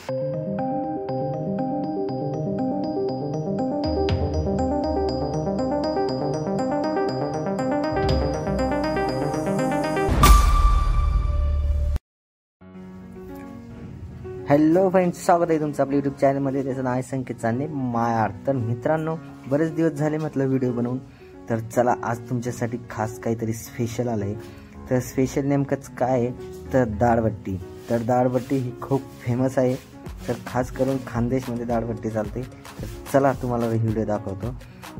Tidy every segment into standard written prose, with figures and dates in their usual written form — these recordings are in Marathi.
हॅलो फ्रेंड्स, स्वागत आहे तुमचं आपल्या यूट्यूब चॅनलमध्ये. त्याचं नाव आहे संकेत चांदणे मायाळ. तर मित्रांनो, बरेच दिवस झाले म्हटलं व्हिडिओ बनवून, तर चला आज तुमच्यासाठी खास काहीतरी स्पेशल आलं आहे. तर स्पेशल नेमकंच काय आहे तर दाळबट्टी. तर दाळबट्टी ही खूप फेमस आहे, तर खास करून खानदेशमध्ये दाळबट्टी चालते. तर चला तुम्हाला व्हिडिओ दाखवतो.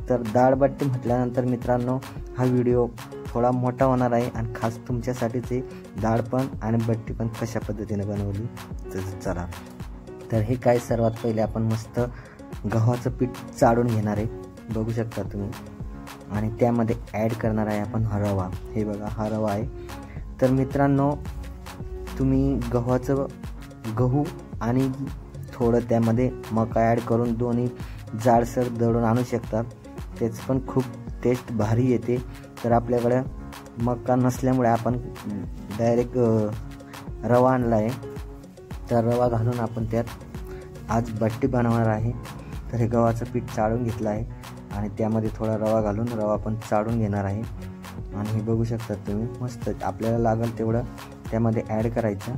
तर दाळबट्टी म्हटल्यानंतर मित्रांनो हा व्हिडिओ थोडा मोठा होणार आहे आणि खास तुमच्यासाठीच आहे. डाळ पण आणि बट्टी पण कशा पद्धतीने बनवली तर चला. तर हे काय, सर्वात पहिले आपण मस्त गव्हाचं पीठ चाळून घेणार आहे, बघू शकता तुम्ही. आणि त्यामध्ये ॲड करणार आहे आपण रवा. हे बघा हा रवा आहे. तर मित्रांनो तुम्ही गहू आणि थोडं त्यामध्ये मका ॲड करून दोन्ही जाडसर दळून आणू शकतात. त्याचं पण खूप टेस्ट भारी येते. तर आपल्याकडे मका नसल्यामुळे आपण डायरेक्ट रवा आणला आहे. तर रवा घालून आपण त्यात आज बट्टी बनवणार आहे. तर हे गव्हाचं पीठ चाळून घेतलं आहे आणि त्यामध्ये थोडा रवा घालून रवा पण चाळून घेणार आहे. आणि हे बघू शकतात तुम्ही, मस्त आपल्याला लागेल तेवढं त्यामध्ये ॲड करायचं.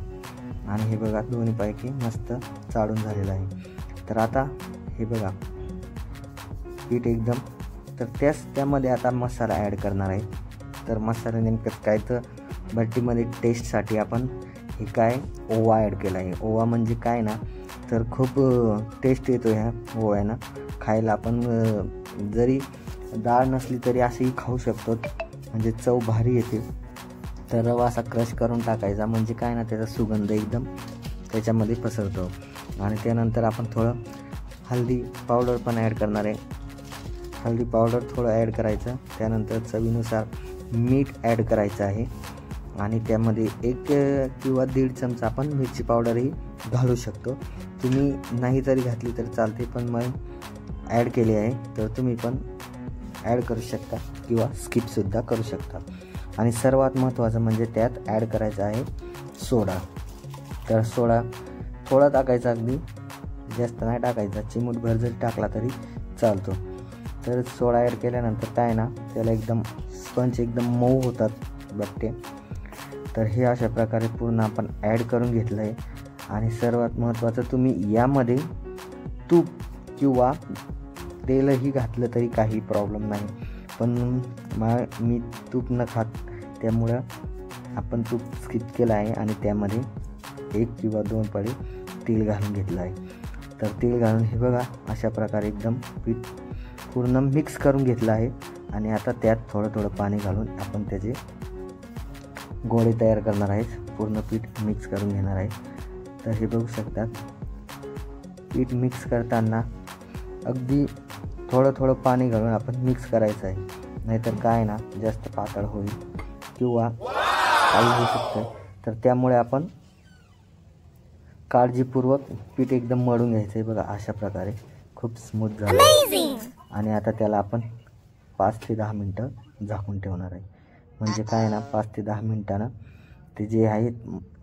आणि हे बघा दोन्हीपैकी मस्त चाळून झालेलं आहे. तर आता हे बघा पीठ एकदम, तर त्यामध्ये आता मसाला ॲड करणार आहे. तर मसाला नेमकं काय, तर बट्टीमध्ये टेस्टसाठी आपण हे काय ओवा ॲड केला आहे. ओवा म्हणजे काय ना, तर खूप टेस्ट येतो ह्या ओव्यानं खायला. आपण जरी डाळ नसली तरी असेही खाऊ शकतो, म्हणजे चव भारी येते. तर रवा असा क्रश करून टाकायचा, म्हणजे काय ना त्याचा सुगंध एकदम त्याच्यामध्ये पसरतो. आणि त्यानंतर आपण थोडं हळदी पावडर पण ॲड करणार आहे. हळदी पावडर थोडं ॲड करायचं. त्यानंतर चवीनुसार मीठ ॲड करायचं आहे. आणि त्यामध्ये 1 किंवा 1.5 चमचा आपण मिरची पावडरही घालू शकतो. तुम्ही नाही जरी घातली तर चालते, पण मग ॲड केली आहे तर तुम्ही पण ॲड करू शकता किंवा स्किपसुद्धा करू शकता. आणि सर्वात महत्त्वाचं म्हणजे त्यात ॲड करायचं आहे सोडा. तर सोडा थोडा टाकायचा, अगदी जास्त नाही टाकायचा. चिमूटभर जरी टाकला तरी चालतो. तर सोडा ॲड केल्यानंतर काय ना त्याला एकदम स्पंज एकदम मऊ होतात बट्टे. तर हे अशा प्रकारे पूर्ण आपण ॲड करून घेतलं आहे. आणि सर्वात महत्त्वाचं, तुम्ही यामध्ये तूप किंवा तेलही घातलं तरी काही प्रॉब्लेम नाही, पण मी तूप न खात त्यामुळं आपण तूप स्किप केलं आहे. आणि त्यामध्ये 1 किंवा 2 पळी तेल घालून घेतलं आहे. तर तेल घालून हे बघा अशा प्रकारे एकदम पीठ पूर्ण मिक्स करून घेतलं आहे. आणि आता त्यात थोडं पाणी घालून आपण त्याचे गोळे तयार करणार आहे. पूर्ण पीठ मिक्स करून घेणार आहे. तर हे बघू शकतात, पीठ मिक्स करताना अगदी थोडं पाणी घालून आपण मिक्स करायचं आहे, नाहीतर काय ना जास्त पातळ होईल किंवा काही होऊ शकतं. तर त्यामुळे आपण काळजीपूर्वक पीठ एकदम मळून घ्यायचं आहे. बघा अशा प्रकारे खूप स्मूथ झालं. आणि आता त्याला आपण 5 ते 10 मिनटं झाकून ठेवणार आहे. म्हणजे काय ना 5 ते 10 मिनटानं ते जे आहे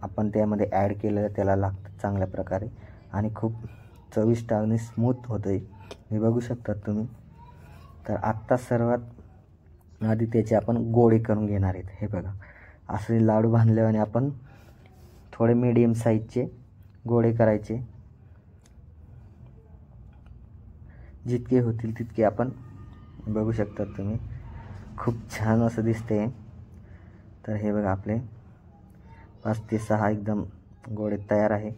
आपण त्यामध्ये ॲड केलेलं त्याला लागतं चांगल्या प्रकारे आणि खूप चविष्ट आणि स्मूथ होतं आहे. हे बघू शकतात तुम्ही. तर आत्ता सर्वात आधी त्याचे आपण गोळे करून घेणार आहेत. हे बघा असे लाडू बांधल्याने आपण थोडे मीडियम साईजचे गोळे करायचे. जितके होतील तितके आपण बघू शकतात तुम्ही. खूप छान असं दिसते. तर हे बघा आपले 5 ते 6 एकदम गोळे तयार आहे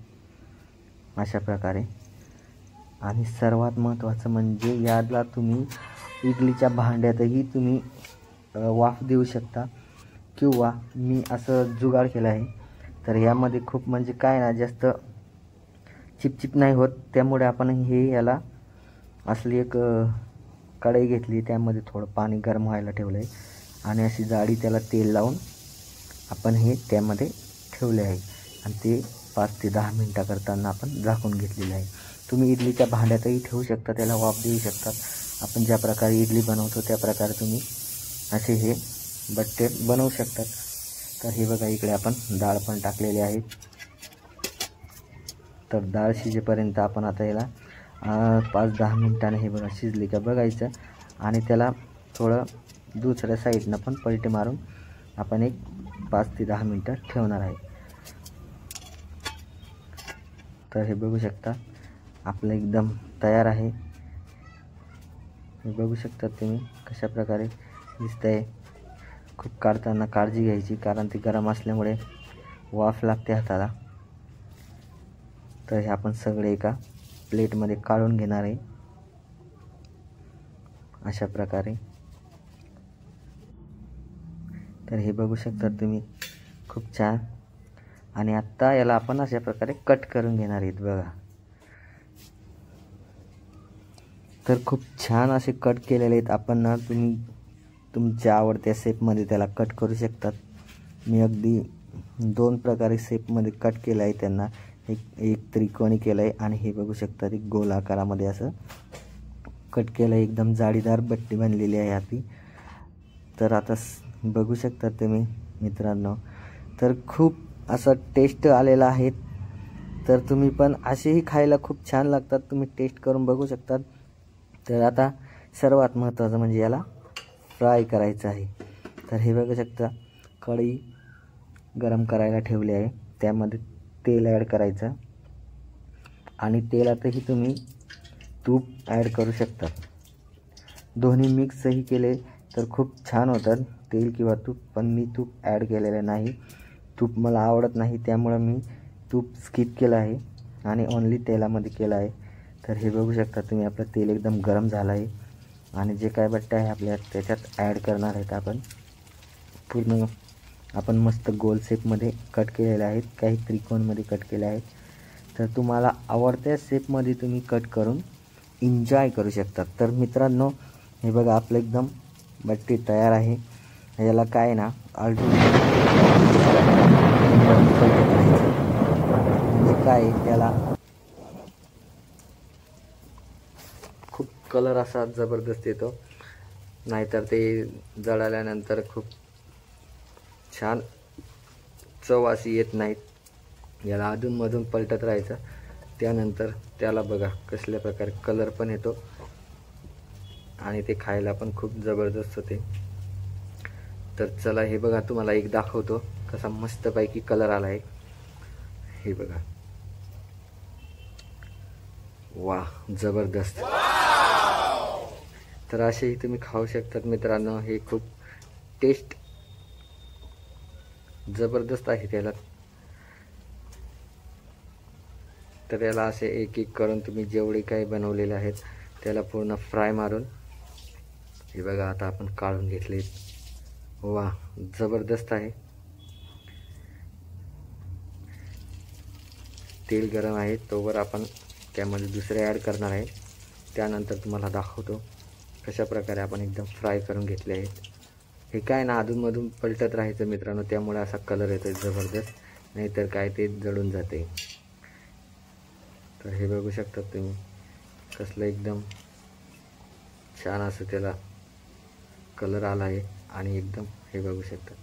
अशा प्रकारे. आणि सर्वात महत्त्वाचं म्हणजे याला तुम्ही इडलीच्या भांड्यातही तुम्ही वाफ देऊ शकता किंवा मी असं जुगाड केलं आहे. तर यामध्ये खूप म्हणजे काय ना जास्त चिपचिप नाही होत, त्यामुळे आपण याला असली एक कढई घेतली, त्यामध्ये थोडं पाणी गरम व्हायला ठेवलं आहे आणि अशी जाडी त्याला तेल लावून आपण हे त्यामध्ये ठेवले आहे. आणि ते 5 ते 10 मिनटं करताना आपण झाकून घेतलेलं आहे. तुम्ही इडलीच्या भांड्यातही ठेवू शकता, त्याला वाफ देऊ शकतात. आपण ज्या प्रकारे इडली बनवतो त्या प्रकारे तुम्ही असे हे बट्टे बनवू शकतात. तर हे बघा इकडे आपण डाळ पण टाकलेली आहे. तर डाळ शिजेपर्यंत आपण आता याला 5-10 मिनिटांनी हे बघा शिजली का बघायचं आणि त्याला थोडं दुसऱ्या साईडनं पण पलटी मारून आपण एक 5 ते 10 मिनटं ठेवणार आहे. तर हे बघू शकता आपलं एकदम तयार आहे. हे बघू शकता तुम्ही कशा प्रकारे दिसतंय. खूप काढताना काळजी घ्यायची कारण ती गरम असल्यामुळे वाफ लागते हाताला. तर हे आपण सगळे एका प्लेटमध्ये काढून घेणार आहे अशा प्रकारे. तर हे बघू शकता तुम्ही खूप छान. आणि आत्ता याला आपण अशा प्रकारे कट करून घेणार आहेत बघा. तर खूप छान असे कट केलेले आहेत आपण ना. तुम्ही तुमच्या आवडत्या शेपमध्ये त्याला कट करू शकतात. मी अगदी 2 प्रकारे शेपमध्ये कट केलं आहे त्यांना. एक त्रिकोणी केलं आहे आणि हे बघू शकता एक गोल आकारामध्ये असं कट केलं आहे. एकदम जाळीदार बट्टी बनलेली आहे आपली. तर आता बघू शकता तुम्ही मित्रांनो. तर खूप असा टेस्ट आलेला आहे. तर तुम्ही पण असेही खायला खूप छान लागतात. तुम्ही टेस्ट करून बघू शकतात. तर आता सर्वात महत्त्वाचं म्हणजे याला फ्राय करायचं आहे. तर हे बघू शकता कढई गरम करायला ठेवली आहे. त्यामध्ये तेल ॲड करायचं आणि तेलातही तुम्ही तूप ॲड करू शकता. दोन्ही मिक्सही केले तर खूप छान होतात तेल किंवा तूप. पण मी तूप ॲड केलेलं नाही. तूप मला आवडत नाही त्यामुळं मी तूप स्किप केलं आहे आणि ओन्ली तेलामध्ये केलं आहे. तर हे बघू शकता तुम्ही आपलं तेल एकदम गरम झालं आहे आणि जे काय बट्ट्या आहे आपल्या त्याच्यात ॲड करणार आहेत आपण. पूर्ण आपण मस्त गोल शेपमध्ये कट केलेले आहेत. काही त्रिकोणमध्ये कट केले आहेत. तर तुम्हाला आवडत्या शेपमध्ये तुम्ही कट करून एन्जॉय करू शकतात. तर मित्रांनो हे बघा आपलं एकदम बट्टी तयार आहे. याला काय ना म्हणजे काय त्याला खूप कलर असा जबरदस्त येतो. नाहीतर ते जळाल्यानंतर खूप छान चव अशी येत नाहीत. याला अधूनमधून पलटत राहायचं. त्यानंतर त्याला बघा कसल्या प्रकारे कलर पण येतो आणि ते खायला पण खूप जबरदस्त होते. तर चला हे बघा तुम्हाला एक दाखवतो कसा मस्तपैकी कलर आला आहे. हे बघा वाह जबरदस्त. तर असेही तुम्ही खाऊ शकतात मित्रांनो. हे खूप टेस्ट जबरदस्त आहे त्याला. तर याला असे एक एक करून तुम्ही जेवढे काही बनवलेले आहेत त्याला पूर्ण फ्राय मारून हे बघा आता आपण काढून घेतले. वा जबरदस्त आहे. तेल गरम आहे तोवर आपण त्यामध्ये दुसरे ॲड करणार आहे. त्यानंतर तुम्हाला दाखवतो कशा प्रकारे आपण एकदम फ्राय करून घेतले आहेत. हे काय ना अधूनमधून पलटत राहायचं मित्रांनो. त्यामुळे असा कलर येतो जबरदस्त. नाहीतर काय ते जळून जाते. तर हे बघू शकता तुम्ही कसलं एकदम छान असं त्याला कलर आला आहे आणि एकदम हे बघू शकता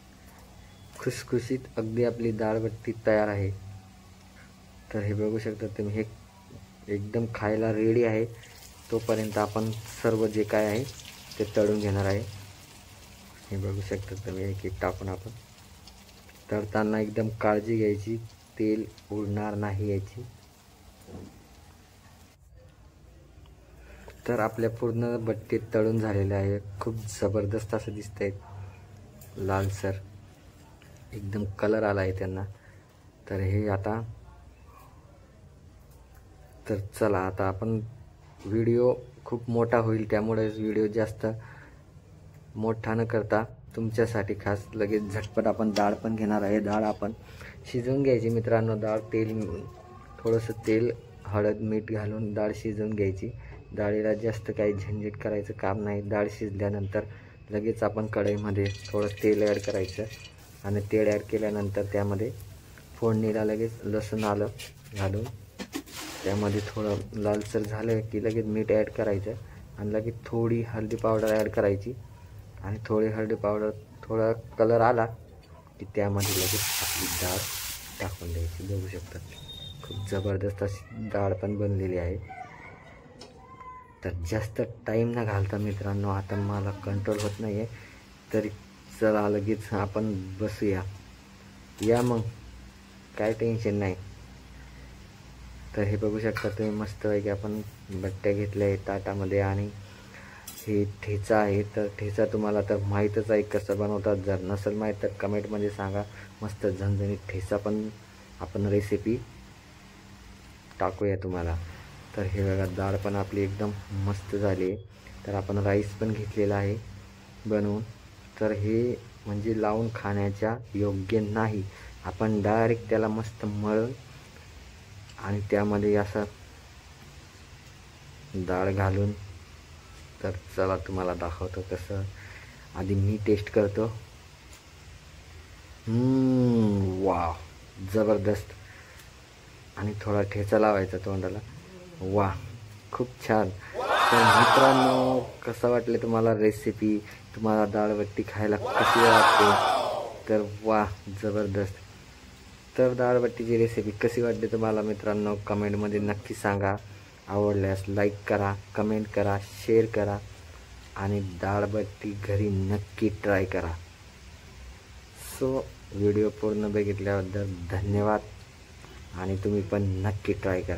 खुसखुशीत अगदी आपली डाळबट्टी तयार आहे. तर हे बघू शकता तुम्ही हे एकदम खायला रेडी आहे. तोपर्यंत आपण सर्व जे काय आहे ते तळून घेणार आहे. हे बघू शकता तुम्ही एक एक टाकून आपण तळताना एकदम काळजी घ्यायची. तेल उडणार नाही याची. तर आपल्या पूर्ण बट्टीत तळून झालेले आहे. खूप जबरदस्त असं दिसतंय लालसर एकदम कलर आला आहे त्यांना. तर हे आता तर चला आता आपण व्हिडिओ खूप मोठा होईल त्यामुळे व्हिडिओ जास्त मोठा न करता तुमच्यासाठी खास लगेच झटपट आपण डाळ पण घेणार आहे. डाळ आपण शिजवून घ्यायची मित्रांनो. डाळ थोडंसं तेल हळद मीठ घालून डाळ शिजवून घ्यायची. डाळीला जास्त काही झंझट करायचं काम नाही. डाळ शिजल्यानंतर लगेच आपण कढईमध्ये थोडं तेल ॲड करायचं आणि तेल ॲड केल्यानंतर त्यामध्ये फोडणीला लगेच लसूण आलं घालून त्यामध्ये थोडं लालसर झालं की लगेच मीठ ॲड करायचं आणि लगेच थोडी हळदी पावडर ॲड करायची आणि थोडी हळदी पावडर थोडा कलर आला की त्यामध्ये लगेच आपली डाळ टाकून द्यायची. बघू शकता खूप जबरदस्त अशी डाळ पण बनलेली आहे. तर जास्त टाईम न घालता मित्रांनो, आता मला कंट्रोल होत नाही आहे, तरी चला लगेच आपण बसूया. या मग, काय टेन्शन नाही. तर हे बघू शकता तुम्ही, मस्तपैकी आपण बट्ट्या घेतल्या आहे ताटामध्ये. आणि हे ठेचा आहे. तर ठेचा तुम्हाला तर माहीतच आहे कसं बनवतात. जर नसेल माहीत तर कमेंटमध्ये सांगा. मस्त झणझणीत ठेचा पण आपण रेसिपी टाकूया तुम्हाला. तर हे बघा, डाळ पण आपली एकदम मस्त झाली आहे. तर आपण राईस पण घेतलेला आहे बनवून. तर हे म्हणजे लावून खाण्याच्या योग्य नाही. आपण डायरेक्ट त्याला मस्त मळून आणि त्यामध्ये असं डाळ घालून. तर चला तुम्हाला दाखवतो कसं. आधी मी टेस्ट करतो. वाह, जबरदस्त. आणि थोडा ठेचा लावायचा तोंडाला. वाह, खूप छान. तर मित्रांनो, कसं वाटलं तुम्हाला रेसिपी? तुम्हाला डाळबट्टी खायला कशी वाटते? तर वाह, जबरदस्त. तर डाळबट्टीची रेसिपी कशी वाटते तुम्हाला मित्रांनो, कमेंटमध्ये नक्की सांगा. आवडल्यास लाईक करा, कमेंट करा, शेअर करा आणि डाळबट्टी घरी नक्की ट्राय करा. सो व्हिडिओ पूर्ण बघितल्याबद्दल धन्यवाद आणि तुम्ही पण नक्की ट्राय करा.